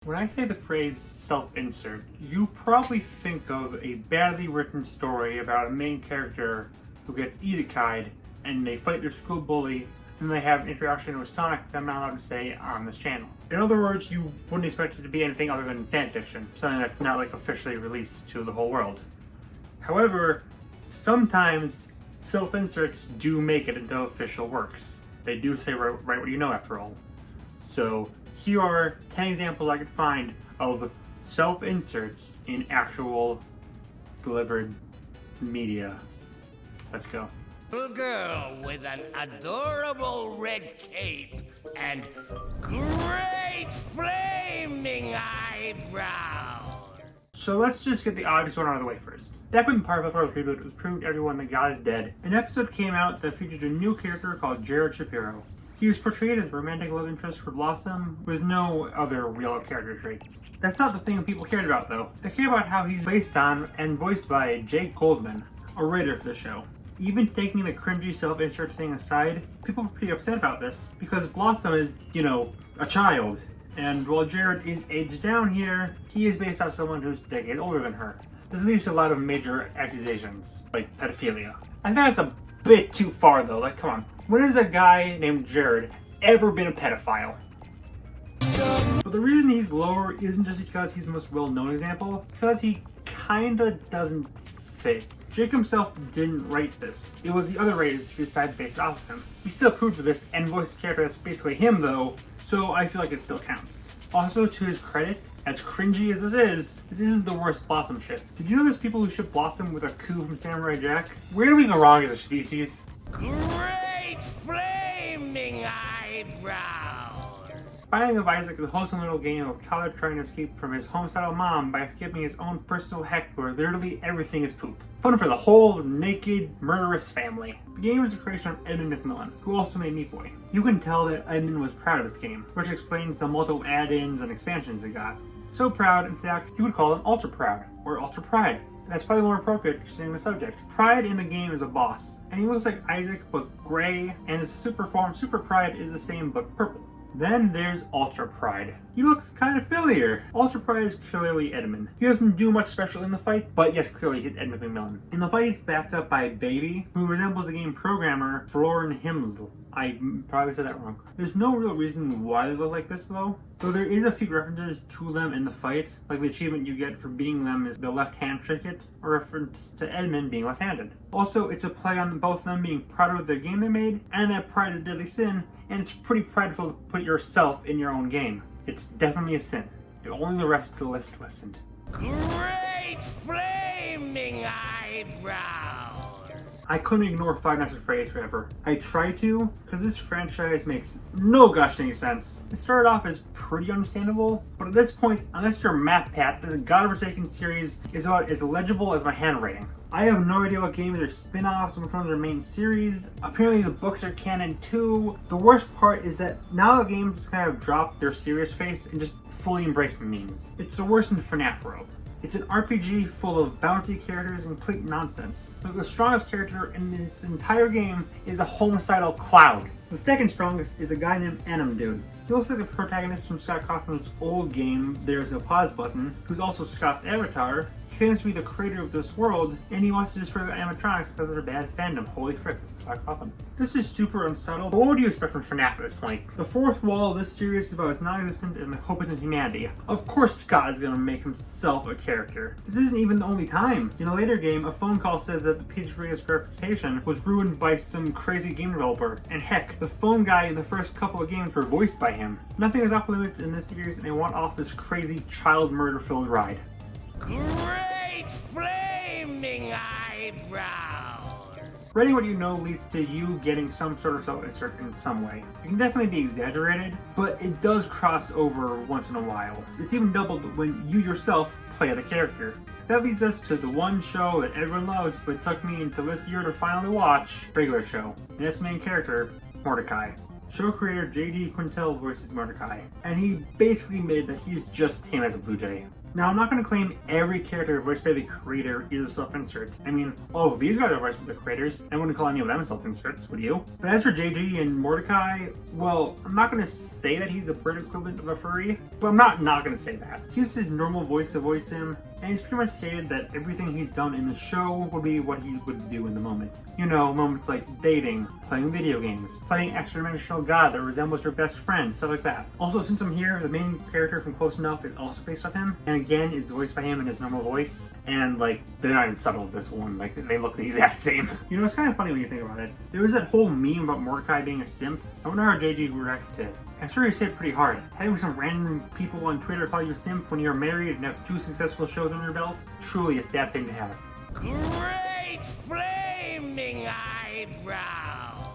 When I say the phrase self-insert, you probably think of a badly written story about a main character who gets isekai'd and they fight their school bully and they have an interaction with Sonic that I'm not allowed to say on this channel. In other words, you wouldn't expect it to be anything other than fanfiction, something that's not like officially released to the whole world. However, sometimes self-inserts do make it into official works. They do say write what you know after all. So here are 10 examples I could find of self-inserts in actual delivered media. Let's go. Little girl with an adorable red cape and great flaming eyebrows. So let's just get the obvious one out of the way first. Back when part of the first reboot was proved everyone that God is dead, an episode came out that featured a new character called Jared Shapiro. He was portrayed as a romantic love interest for Blossom with no other real character traits. That's not the thing people cared about though. They cared about how he's based on and voiced by Jake Goldman, a writer for the show. Even taking the cringy self-insert thing aside, people were pretty upset about this because Blossom is, a child. And while Jared is aged down here, he is based on someone who's decades older than her. This leads to a lot of major accusations, like pedophilia. I think that's a bit too far though, like come on. When has a guy named Jared ever been a pedophile? But the reason he's lower isn't just because he's the most well-known example, because he kinda doesn't fit. Jake himself didn't write this. It was the other writers who decided to base it off of him. He still approved of this and voiced a character that's basically him though, so I feel like it still counts. Also, to his credit, as cringy as this isn't the worst Blossom ship. Did you know there's people who ship Blossom with a coup from Samurai Jack? Where do we go wrong as a species? Great flaming eyebrows. Binding of Isaac is a wholesome little game of Tyler trying to escape from his homicidal mom by escaping his own personal heck where literally everything is poop. Fun for the whole naked, murderous family. The game is a creation of Edmund McMillan, who also made Meat Boy. You can tell that Edmund was proud of this game, which explains the multiple add-ins and expansions it got. So proud, in fact, you would call him ultra proud, or ultra pride. That's probably more appropriate considering the subject. Pride in the game is a boss, and he looks like Isaac but gray, and his super form, Super Pride, is the same but purple. Then there's Ultra Pride. He looks kind of familiar. Ultra Pride is clearly Edmund. He doesn't do much special in the fight, but yes, clearly he's Edmund McMillan. In the fight, he's backed up by Baby, who resembles the game programmer Florin Himsl. I probably said that wrong. There's no real reason why they look like this though. Though there is a few references to them in the fight, like the achievement you get for beating them is the left hand trinket, a reference to Edmund being left-handed. Also, it's a play on both of them being proud of their game they made, and that pride is a deadly sin, and it's pretty prideful to put yourself in your own game. It's definitely a sin. If only the rest of the list listened. Great flaming eyebrows. I couldn't ignore Five Nights at Freddy's Forever. I tried to, because this franchise makes no gosh dang sense. It started off as pretty understandable, but at this point, unless you're MatPat, this godforsaken series is about as illegible as my handwriting. I have no idea what games are spin-offs and which ones are main series. Apparently the books are canon too. The worst part is that now the games just kind of drop their serious face and just fully embrace the memes. It's the worst in the FNAF world. It's an RPG full of bounty characters and complete nonsense. But the strongest character in this entire game is a homicidal Cloud. The second strongest is a guy named Anim Dude. He looks like the protagonist from Scott Cawthon's old game, There's No Pause Button, who's also Scott's avatar. He claims to be the creator of this world, and he wants to destroy the animatronics because of their bad fandom. Holy frick, this is Scott Cawthon. This is super unsubtle, but what would you expect from FNAF at this point? The fourth wall of this series is about his non-existent and hope in humanity. Of course Scott is going to make himself a character. This isn't even the only time. In a later game, a phone call says that the pizzeриa's reputation was ruined by some crazy game developer, and heck, the phone guy in the first couple of games were voiced by him. Nothing is off limits in this series, and they want off this crazy child murder-filled ride. Great flaming eyebrows. Writing what you know leads to you getting some sort of self-insert in some way. It can definitely be exaggerated, but it does cross over once in a while. It's even doubled when you yourself play the character. That leads us to the one show that everyone loves, but it took me until this year to finally watch, regular show. And its main character, Mordecai. Show creator J.D. Quintel voices Mordecai, and he basically made that he's just him as a Blue Jay. Now, I'm not going to claim every character voiced by the creator is a self-insert. I mean, all of these guys are voiced by the creators. I wouldn't call any of them self-inserts, would you? But as for JG and Mordecai, well, I'm not going to say that he's the Brit equivalent of a furry, but I'm not going to say that. He uses his normal voice to voice him, and he's pretty much stated that everything he's done in the show would be what he would do in the moment. You know, moments like dating, playing video games, fighting extra-dimensional god that resembles your best friend, stuff like that. Also, since I'm here, the main character from Close Enough is also based off him, and again, it's voiced by him in his normal voice, and like, they're not even subtle with this one, like, they look the exact same. You know, it's kind of funny when you think about it. There was that whole meme about Mordecai being a simp. I wonder how JG reacted to it. I'm sure he said pretty hard. Having some random people on Twitter call you a simp when you're married and have 2 successful shows on your belt, truly a sad thing to have. Great flaming eyebrows!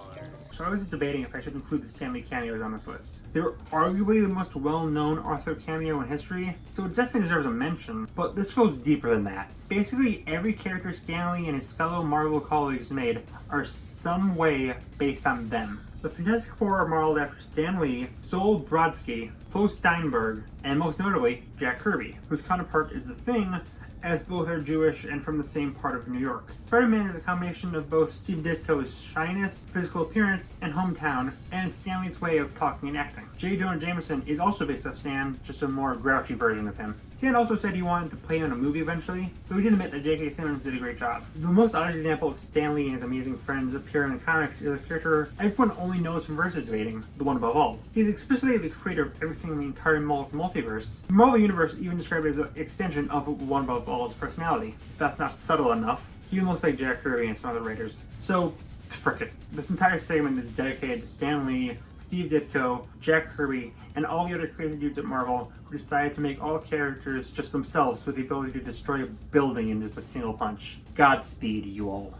So I was debating if I should include the Stan Lee cameos on this list. They were arguably the most well-known Arthur cameo in history, so it definitely deserves a mention, but this goes deeper than that. Basically, every character Stan Lee and his fellow Marvel colleagues made are some way based on them. The Fantastic Four are modeled after Stan Lee, Sol Brodsky, Flo Steinberg, and most notably, Jack Kirby, whose counterpart is The Thing, as both are Jewish and from the same part of New York. Spider-Man is a combination of both Steve Ditko's shyness, physical appearance, and hometown, and Stan Lee's way of talking and acting. J. Jonah Jameson is also based off Stan, just a more grouchy version of him. Stan also said he wanted to play in a movie eventually, though he did admit that J.K. Simmons did a great job. The most obvious example of Stan Lee and his amazing friends appearing in the comics is a character everyone only knows from Versus Debating, the one above all. He's explicitly the creator of everything in the entire Marvel multiverse. The Marvel Universe even described it as an extension of one above all's personality. If that's not subtle enough, he even looks like Jack Kirby and some other writers. So, frick it. This entire segment is dedicated to Stan Lee, Steve Ditko, Jack Kirby, and all the other crazy dudes at Marvel who decided to make all characters just themselves with the ability to destroy a building in just a single punch. Godspeed, you all.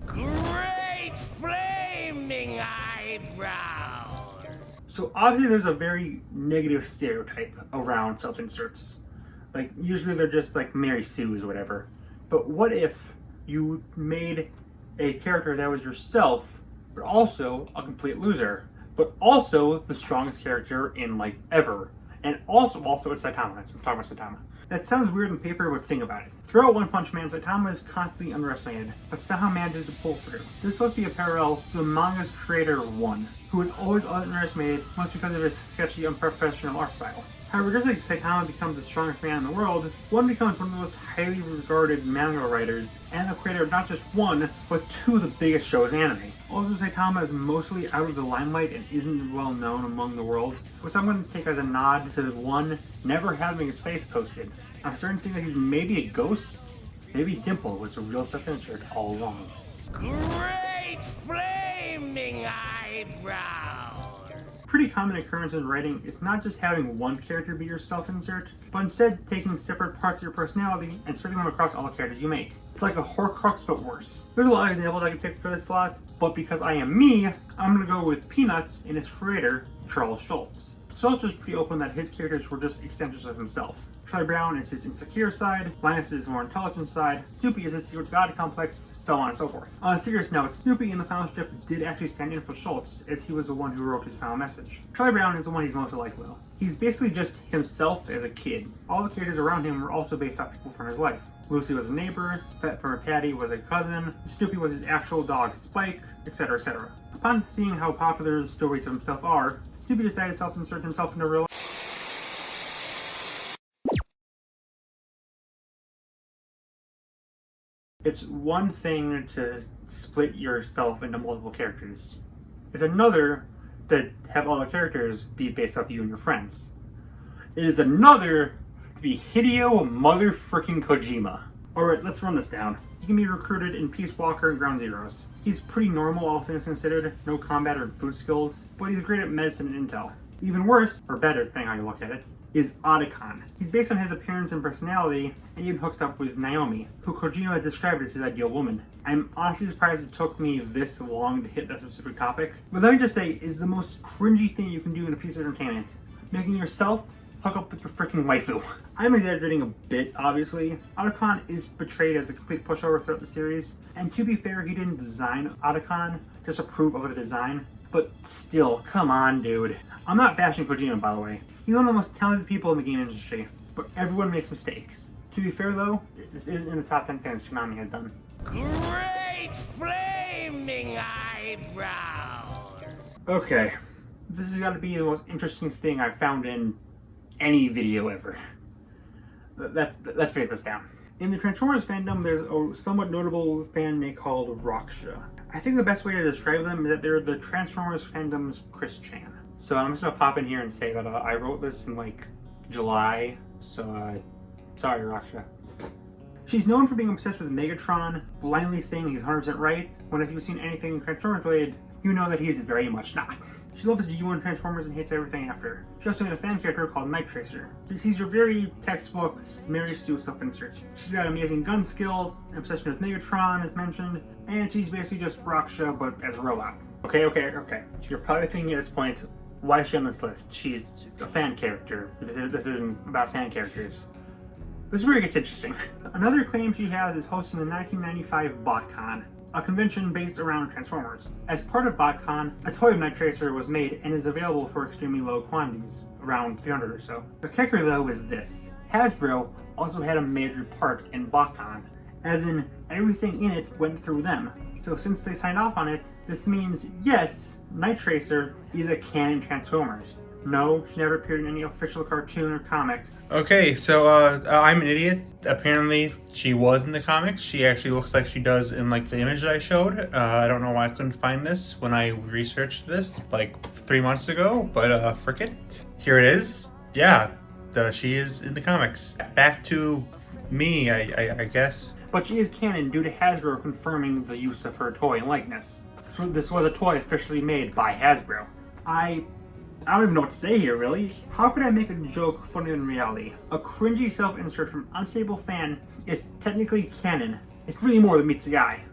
Great flaming eyebrows! So obviously there's a very negative stereotype around self-inserts. Like, usually they're just like Mary Sue's or whatever. But what if you made a character that was yourself, but also a complete loser, but also the strongest character in, like, ever, and also it's Saitama. So I'm talking about Saitama. That sounds weird on paper, but think about it. Throughout One Punch Man, Saitama is constantly underestimated, but somehow manages to pull through. This is supposed to be a parallel to the manga's creator, One, who is always underestimated, mostly because of his sketchy, unprofessional art style. However, just like Saitama becomes the strongest man in the world, One becomes one of the most highly regarded manga writers, and the creator of not just one, but 2 of the biggest shows in anime. Also, Saitama is mostly out of the limelight and isn't well known among the world, which I'm going to take as a nod to One never having his face posted. I'm starting to think that he's maybe a ghost. Maybe Dimple was a real self-insert all along. Great flaming eyebrows! Pretty common occurrence in writing is not just having one character be your self-insert, but instead taking separate parts of your personality and spreading them across all the characters you make. It's like a Horcrux, but worse. There's a lot of examples I could pick for this slot, but because I am me, I'm gonna go with Peanuts and its creator, Charles Schulz. Schulz was pretty open that his characters were just extensions of himself. Charlie Brown is his insecure side, Linus is his more intelligent side, Snoopy is his secret god complex, so on and so forth. On a serious note, Snoopy in the final strip did actually stand in for Schulz, as he was the one who wrote his final message. Charlie Brown is the one he's most alike with. He's basically just himself as a kid. All the characters around him were also based off people from his life. Lucy was a neighbor, Pet Perma Patty was a cousin, Snoopy was his actual dog Spike, etc., etc. Upon seeing how popular the stories of himself are, Snoopy decided to self-insert himself into real life. It's one thing to split yourself into multiple characters. It's another to have all the characters be based off you and your friends. It is another to be Hideo motherfucking Kojima. Alright, let's run this down. He can be recruited in Peace Walker and Ground Zeroes. He's pretty normal, all things considered, no combat or food skills, but he's great at medicine and intel. Even worse, or better, depending on how you look at it, is Otacon. He's based on his appearance and personality, and even hooks up with Naomi, who Kojima described as his ideal woman. I'm honestly surprised it took me this long to hit that specific topic, but let me just say, it's the most cringy thing you can do in a piece of entertainment. Making yourself hook up with your freaking waifu. I'm exaggerating a bit, obviously. Otacon is portrayed as a complete pushover throughout the series, and to be fair, he didn't design Otacon, just approve of the design, but still, come on, dude. I'm not bashing Kojima, by the way. He's one of the most talented people in the game industry. but everyone makes mistakes. To be fair though, this isn't in the top 10 things Konami has done. Great flaming eyebrows! Okay, this has got to be the most interesting thing I've found in any video ever. Let's break this down. In the Transformers fandom, there's a somewhat notable fan they called Raksha. I think the best way to describe them is that they're the Transformers fandom's Chris Chan. So I'm just gonna pop in here and say that I wrote this in like July, so sorry Raksha. She's known for being obsessed with Megatron, blindly saying he's 100% right, when if you've seen anything Transformers related, you know that he's very much not. She loves G1 Transformers and hates everything after. She also made a fan character called Night Tracer. She's your very textbook Mary Sue self-insert. She's got amazing gun skills, an obsession with Megatron as mentioned, and she's basically just Raksha but as a robot. Okay. You're probably thinking at this point, why is she on this list? She's a fan character. This isn't about fan characters. This is where it gets interesting. Another claim she has is hosting the 1995 BotCon, a convention based around Transformers. As part of BotCon, a toy of Night Tracer was made and is available for extremely low quantities, around 300 or so. The kicker though is this. Hasbro also had a major part in BotCon, as in everything in it went through them. So since they signed off on it, this means yes, Night Tracer is a canon Transformers. No, she never appeared in any official cartoon or comic. Okay, so I'm an idiot. Apparently, she was in the comics. She actually looks like she does in like the image that I showed. I don't know why I couldn't find this when I researched this like 3 months ago, but frick it. Here it is. Yeah, she is in the comics. Back to me, I guess. But she is canon due to Hasbro confirming the use of her toy and likeness. So this was a toy officially made by Hasbro. I don't even know what to say here, really. How could I make a joke funnier than reality? A cringy self-insert from Unstable Fan is technically canon. It's really more than meets the eye.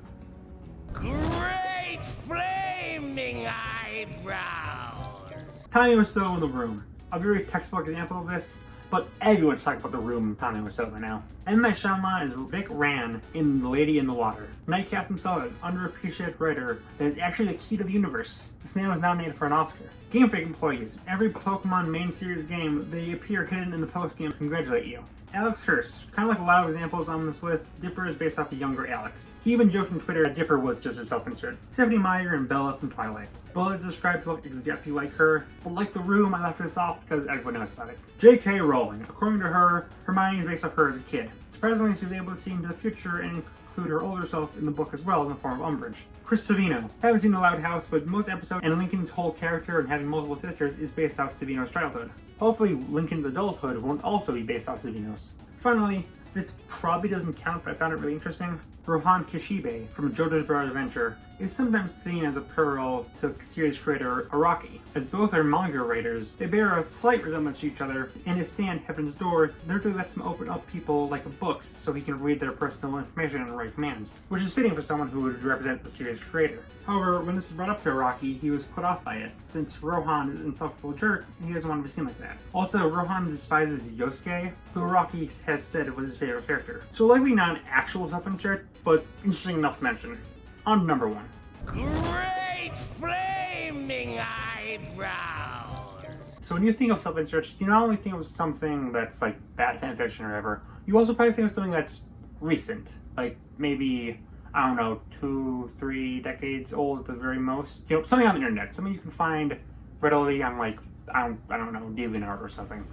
Great flaming eyebrows! Tommy was still in the room. A very textbook example of this, but everyone's talking about the room Tommy was still in now. M. Night Shyamalan is Vic Rand in The Lady in the Water. Knight cast himself as underappreciated writer that is actually the key to the universe. This man was nominated for an Oscar. Game Freak employees. Every Pokemon main series game, they appear hidden in the post-game to congratulate you. Alex Hurst. Kind of like a lot of examples on this list, Dipper is based off a younger Alex. He even joked on Twitter that Dipper was just a self-insert. Stephanie Meyer and Bella from Twilight. Bella is described to look exactly like her, but like the room, I left this off because everyone knows about it. J.K. Rowling. According to her, Hermione is based off her as a kid. Surprisingly, she was able to see into the future and include her older self in the book as well in the form of Umbridge. Chris Savino. Haven't seen The Loud House, but most episodes and Lincoln's whole character and having multiple sisters is based off Savino's childhood. Hopefully, Lincoln's adulthood won't also be based off Savino's. Finally, this probably doesn't count, but I found it really interesting. Rohan Kishibe from JoJo's Bizarre Adventure is sometimes seen as a parallel to series creator Araki. As both are manga writers, they bear a slight resemblance to each other, and his stand, Heaven's Door, literally lets him open up people like books so he can read their personal information and write commands, which is fitting for someone who would represent the series creator. However, when this was brought up to Araki, he was put off by it, since Rohan is an insufferable jerk and he doesn't want to be seen like that. Also, Rohan despises Yosuke, who Araki has said was his favorite character. So likely not an actual self-insert, but interesting enough to mention. On to number 1. Great flaming eyebrows! So when you think of self-inserts, you not only think of something that's like bad fanfiction or whatever, you also probably think of something that's recent. Like maybe, I don't know, 2-3 decades old at the very most. You know, something on the internet, something you can find readily on like, I don't know, DeviantArt or something.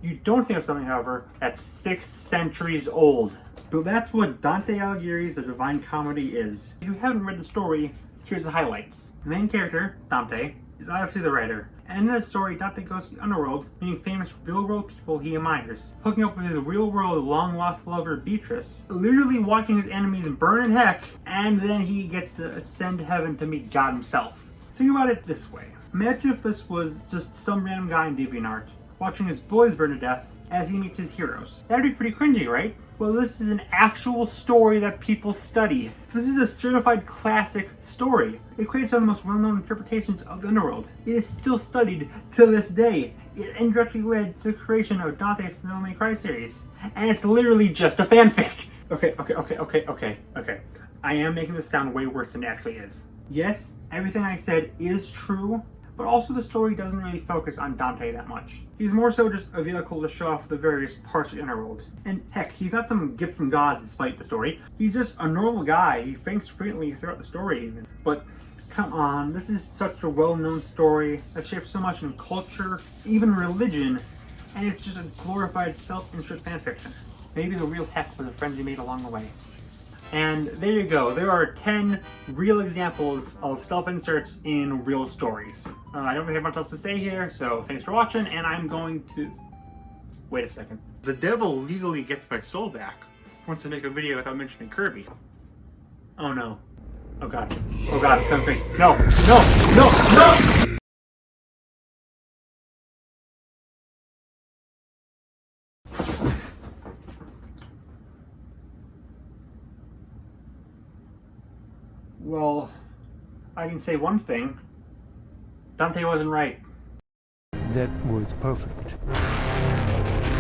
You don't think of something, however, that's 6 centuries old. But that's what Dante Alighieri's The Divine Comedy is. If you haven't read the story, here's the highlights. The main character, Dante, is obviously the writer. And in the story, Dante goes to the underworld, meeting famous real-world people he admires, hooking up with his real-world long-lost lover, Beatrice, literally watching his enemies burn in heck, and then he gets to ascend to heaven to meet God himself. Think about it this way. Imagine if this was just some random guy in DeviantArt, watching his boys burn to death as he meets his heroes. That'd be pretty cringy, right? Well, this is an actual story that people study. This is a certified classic story. It creates some of the most well-known interpretations of the underworld. It is still studied to this day. It indirectly led to the creation of Dante from the Devil May Cry series. And it's literally just a fanfic. Okay. I am making this sound way worse than it actually is. Yes, everything I said is true, but also the story doesn't really focus on Dante that much. He's more so just a vehicle to show off the various parts of the underworld. And heck, he's not some gift from God despite the story. He's just a normal guy. He faints frequently throughout the story even. But come on, this is such a well-known story that shapes so much in culture, even religion, and it's just a glorified self-interest fanfiction. Maybe the real heck was the friends you made along the way. And there you go. There are 10 real examples of self-inserts in real stories. I don't really have much else to say here, so thanks for watching, and I'm going to... Wait a second. The devil legally gets my soul back. Wants to make a video without mentioning Kirby. Oh no. Oh god. Oh god, something. No! No! No! No! Well, I can say one thing. Dante wasn't right. That was perfect.